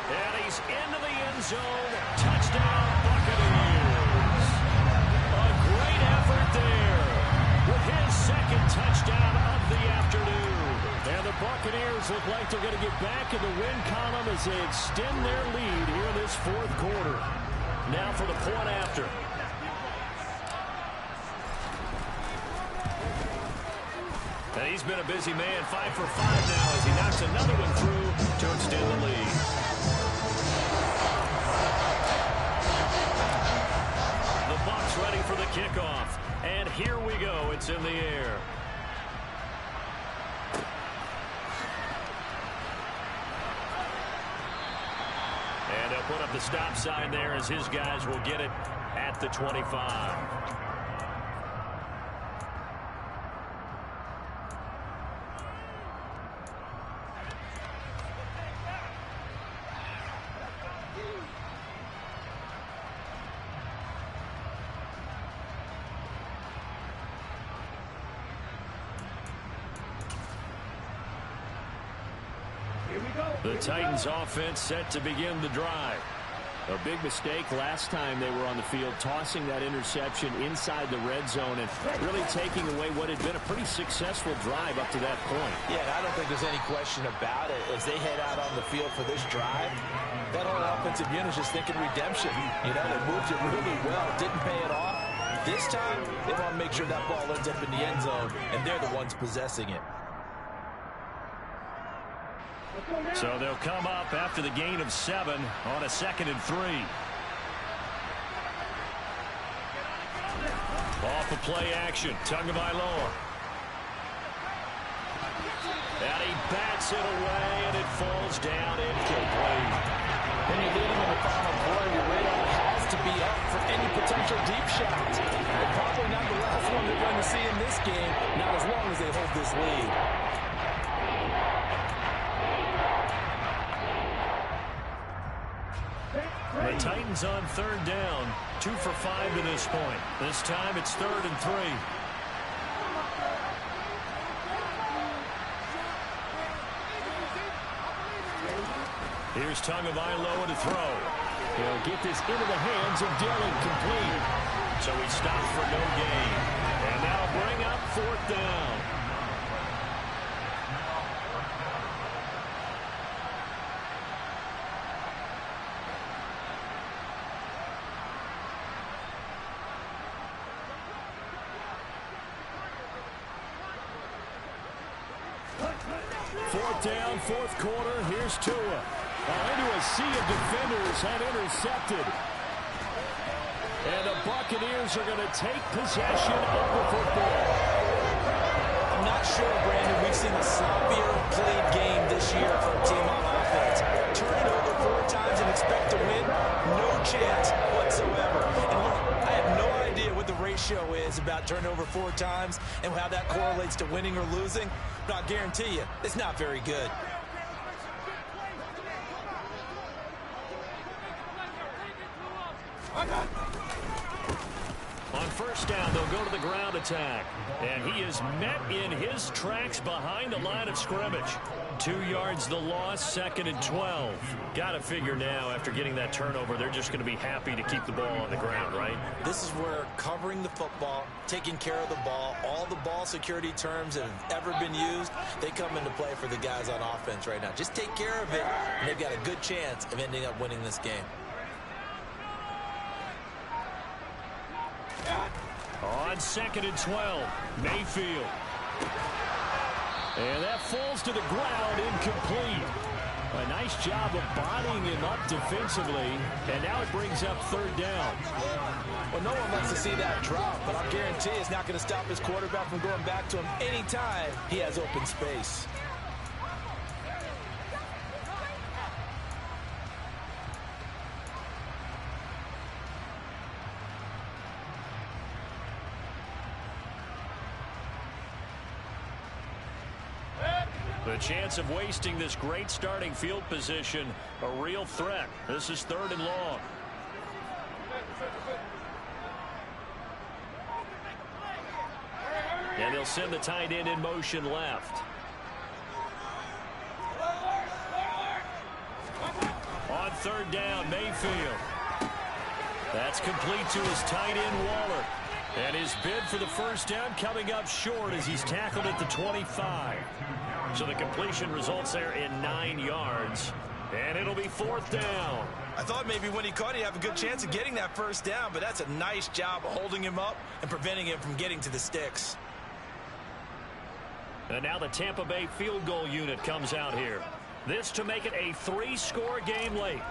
And he's into the end zone. Touchdown, Buccaneers. A great effort there with his 2nd touchdown of the afternoon. And the Buccaneers look like they're going to get back in the win column as they extend their lead here in this 4th quarter. Now for the point after. And he's been a busy man, 5 for 5 now as he knocks another one through to extend the lead. The Bucs ready for the kickoff. And here we go. It's in the air. And they'll put up the stop sign there as his guys will get it at the 25. The Titans offense set to begin the drive. A big mistake last time they were on the field, tossing that interception inside the red zone and really taking away what had been a pretty successful drive up to that point. Yeah, I don't think there's any question about it. As they head out on the field for this drive, that whole offensive unit is just thinking redemption. You know, they moved it really well, didn't pay it off. This time, they want to make sure that ball ends up in the end zone, and they're the ones possessing it. So they'll come up after the gain of 7 on a 2nd and 3. Off of play action, Tagovailoa. And he bats it away, and it falls down incomplete. When you're leading in the final quarter, your radar has to be up for any potential deep shots. And probably not the last one they're going to see in this game, not as long as they hold this lead. The Titans on 3rd down, 2 for 5 to this point. This time it's 3rd and 3. Here's Tagovailoa to throw. He'll get this into the hands of Dillon, complete. So he stops for no gain. And that'll bring up 4th down. Fourth down, 4th quarter. Here's Tua. Into a sea of defenders and intercepted. And the Buccaneers are going to take possession of the football. I'm not sure, Brandon, we've seen a sloppier played game this year from a team on offense. Turn it over 4 times and expect to win? No chance whatsoever. And look, I have no idea what the ratio is about turning over 4 times and how that correlates to winning or losing, but I'll guarantee you, it's not very good. On first down, they'll go to the ground attack. And he is met in his tracks behind the line of scrimmage. 2 yards the loss, 2nd and 12. Got to figure now, after getting that turnover, they're just going to be happy to keep the ball on the ground, right? This is where covering the football, taking care of the ball, all the ball security terms that have ever been used, they come into play for the guys on offense right now. Just take care of it, and they've got a good chance of ending up winning this game. On 2nd and 12, Mayfield. And that falls to the ground, incomplete. A nice job of bodying him up defensively, and now it brings up 3rd down. Well, no one wants to see that drop, but I'll guarantee it's not going to stop his quarterback from going back to him anytime he has open space. The chance of wasting this great starting field position, a real threat. This is 3rd and long. And they'll send the tight end in motion left. On 3rd down, Mayfield. That's complete to his tight end, Waller. And his bid for the first down coming up short as he's tackled at the 25. So the completion results there in 9 yards. And it'll be 4th down. I thought maybe when he caught it, he'd have a good chance of getting that first down, but that's a nice job of holding him up and preventing him from getting to the sticks. And now the Tampa Bay field goal unit comes out here. This to make it a 3-score game late.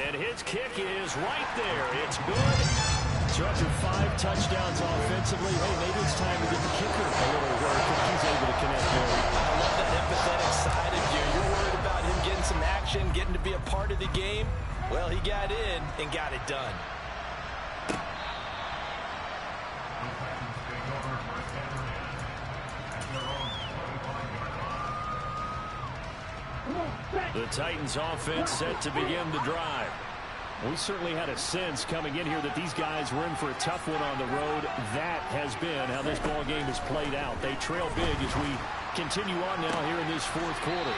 And his kick is right there. It's good. So after 5 touchdowns offensively, hey, maybe it's time to get the kicker a little work if he's able to connect there. I love that empathetic side of you. You're worried about him getting some action, getting to be a part of the game. Well, he got in and got it done. The Titans offense set to begin the drive. We certainly had a sense coming in here that these guys were in for a tough one on the road. That has been how this ball game has played out. They trail big as we continue on now here in this 4th quarter.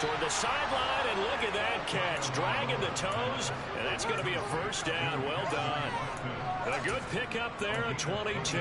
Toward the sideline, and look at that catch. Dragging the toes, and that's going to be a first down. Well done. A good pickup there, a 22.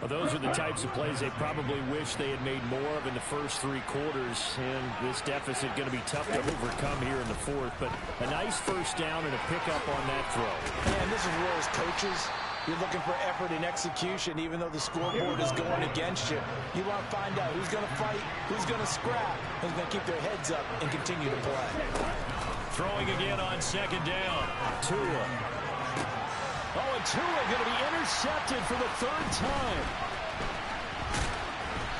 Well, those are the types of plays they probably wish they had made more of in the first 3 quarters. And this deficit going to be tough to overcome here in the 4th. But a nice first down and a pickup on that throw. Man, this is where as coaches, you're looking for effort and execution, even though the scoreboard is going against you. You want to find out who's going to fight, who's going to scrap, who's going to keep their heads up and continue to play. Throwing again on 2nd down. Tua. Oh, and Tua going to be intercepted for the 3rd time.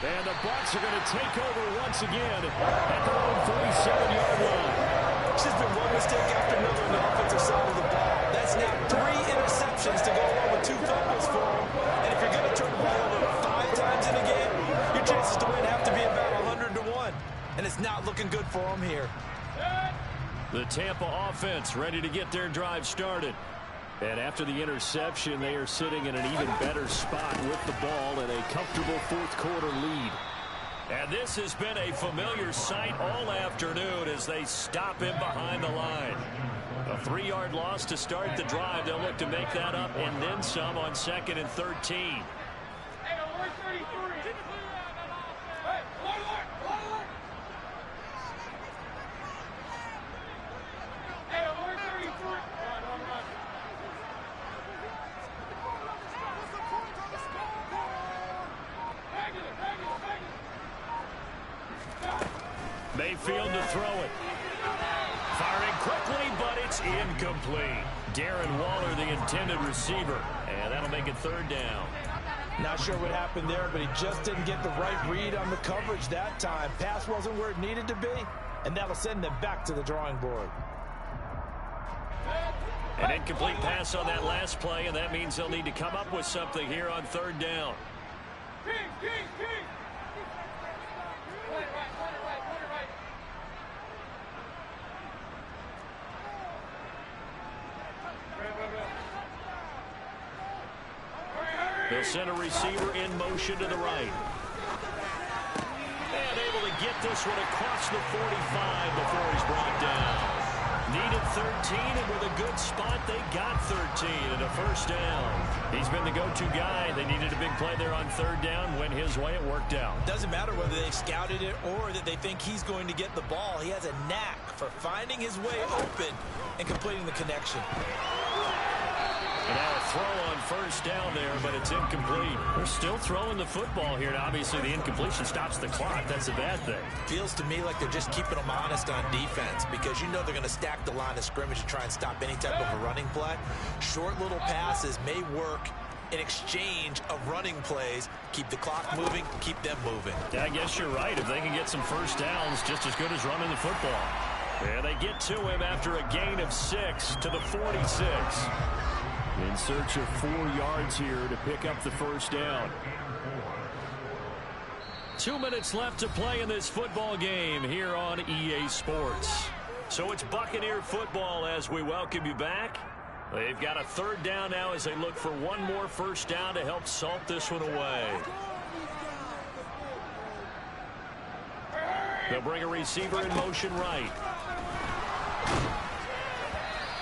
And the Bucs are going to take over once again at their own 47-yard line. It's just been one mistake after another on the offensive side of the ball. That's now 3 interceptions to go along with 2 fumbles for him. And if you're going to turn the ball over 5 times in a game, your chances to win have to be about 100 to 1. And it's not looking good for him here. The Tampa offense ready to get their drive started. And after the interception, they are sitting in an even better spot with the ball and a comfortable 4th quarter lead. And this has been a familiar sight all afternoon as they stop him behind the line. A 3-yard loss to start the drive. They'll look to make that up and then some on 2nd and 13. Mayfield to throw it. Firing quickly, but it's incomplete. Darren Waller, the intended receiver. And that'll make it third down. Not sure what happened there, but he just didn't get the right read on the coverage that time. Pass wasn't where it needed to be, and that'll send them back to the drawing board. An incomplete pass on that last play, and that means they'll need to come up with something here on third down. They'll send a receiver in motion to the right. And able to get this one across the 45 before he's brought down. Needed 13, and with a good spot, they got 13 and a first down. He's been the go-to guy. They needed a big play there on third down. Went his way, it worked out. Doesn't matter whether they scouted it or that they think he's going to get the ball. He has a knack for finding his way open and completing the connection. And now a throw on first down there, but it's incomplete. They're still throwing the football here, and obviously the incompletion stops the clock. That's a bad thing. Feels to me like they're just keeping them honest on defense because you know they're going to stack the line of scrimmage to try and stop any type of a running play. Short little passes may work in exchange of running plays. Keep the clock moving, keep them moving. Yeah, I guess you're right. If they can get some first downs, just as good as running the football. And they get to him after a gain of 6 to the 46. In search of 4 yards here to pick up the first down. 2 minutes left to play in this football game here on EA Sports. So it's Buccaneer football as we welcome you back. They've got a third down now as they look for one more first down to help salt this one away. They'll bring a receiver in motion right.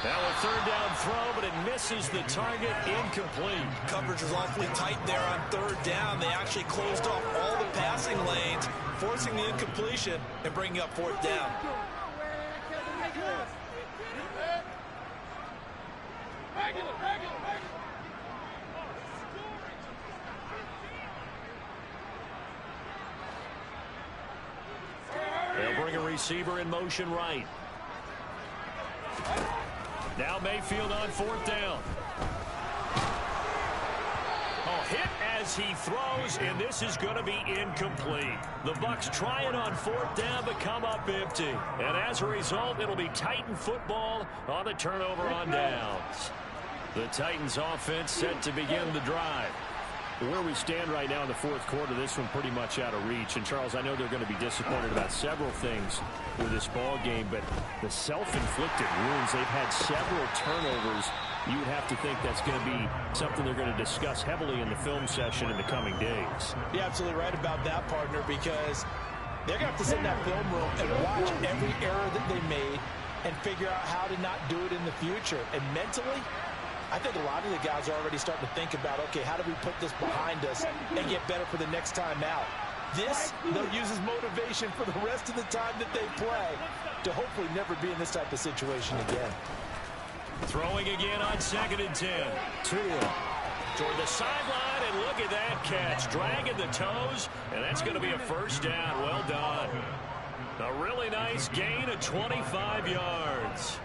Now a third down throw, but it misses the target, incomplete. Coverage was awfully tight there on third down. They actually closed off all the passing lanes, forcing the incompletion and bringing up fourth down. They'll bring a receiver in motion right. Now Mayfield on fourth down. Oh, hit as he throws, and this is going to be incomplete. The Bucs try it on fourth down, but come up empty. And as a result, it'll be Titan football on the turnover on downs. The Titans offense set to begin the drive. Where we stand right now in the fourth quarter, this one pretty much out of reach. And, Charles, I know they're going to be disappointed about several things with this ball game, but the self-inflicted wounds, they've had several turnovers. You would have to think that's going to be something they're going to discuss heavily in the film session in the coming days. You're absolutely right about that, partner, because they're going to have to sit in that film room and watch every error that they made and figure out how to not do it in the future. And mentally, I think a lot of the guys are already starting to think about, okay, how do we put this behind us and get better for the next time out? This, they'll use as motivation for the rest of the time that they play to hopefully never be in this type of situation again. Throwing again on 2nd and 10. Tua toward the sideline, and look at that catch. Dragging the toes, and that's going to be a first down. Well done. A really nice gain of 25 yards.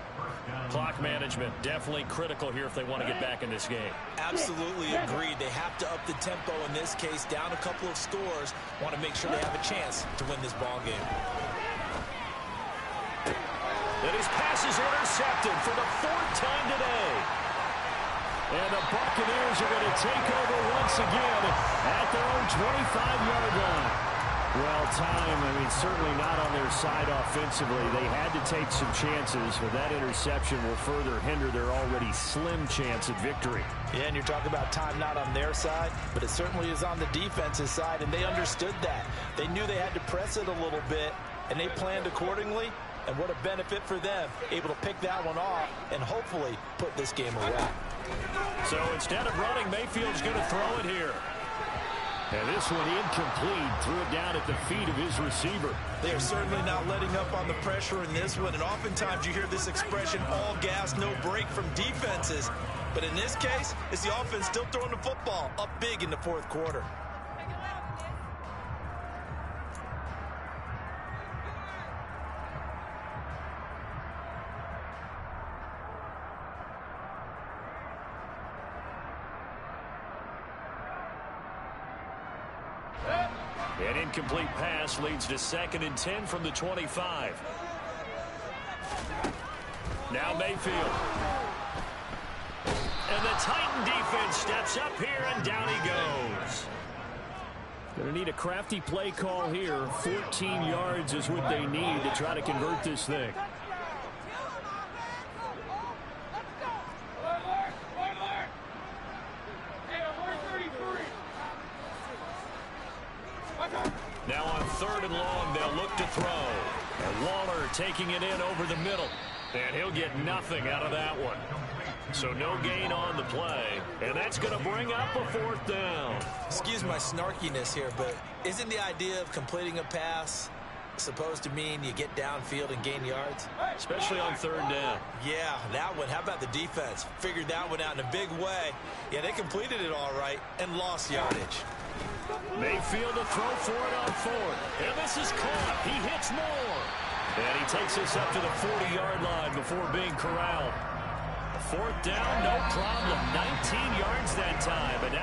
Clock management definitely critical here if they want to get back in this game. Absolutely agreed. They have to up the tempo in this case, down a couple of scores. Want to make sure they have a chance to win this ball game. And his pass is intercepted for the 4th time today. And the Buccaneers are going to take over once again at their own 25-yard line. Well, time, certainly not on their side offensively. They had to take some chances, but that interception will further hinder their already slim chance at victory. Yeah, and you're talking about time not on their side, but it certainly is on the defense's side, and they understood that. They knew they had to press it a little bit, and they planned accordingly, and what a benefit for them, able to pick that one off and hopefully put this game away. So instead of running, Mayfield's going to throw it here. And this one incomplete, threw it down at the feet of his receiver. They are certainly not letting up on the pressure in this one, and oftentimes you hear this expression, all gas, no break from defenses. But in this case, it's the offense still throwing the football up big in the fourth quarter. An incomplete pass leads to 2nd and 10 from the 25. Now Mayfield. And the Titan defense steps up here, and down he goes. Going to need a crafty play call here. 14 yards is what they need to try to convert this thing. Now on 3rd and long, they'll look to throw. And Waller taking it in over the middle. And he'll get nothing out of that one. So no gain on the play. And that's going to bring up a 4th down. Excuse my snarkiness here, but isn't the idea of completing a pass supposed to mean you get downfield and gain yards? Especially on 3rd down. Yeah, that one. How about the defense? Figured that one out in a big way. Yeah, they completed it all right and lost yardage. Mayfield to throw for it on 4th. And this is caught. He hits Moore. And he takes us up to the 40-yard line before being corralled. 4th down, no problem. 19 yards that time. And now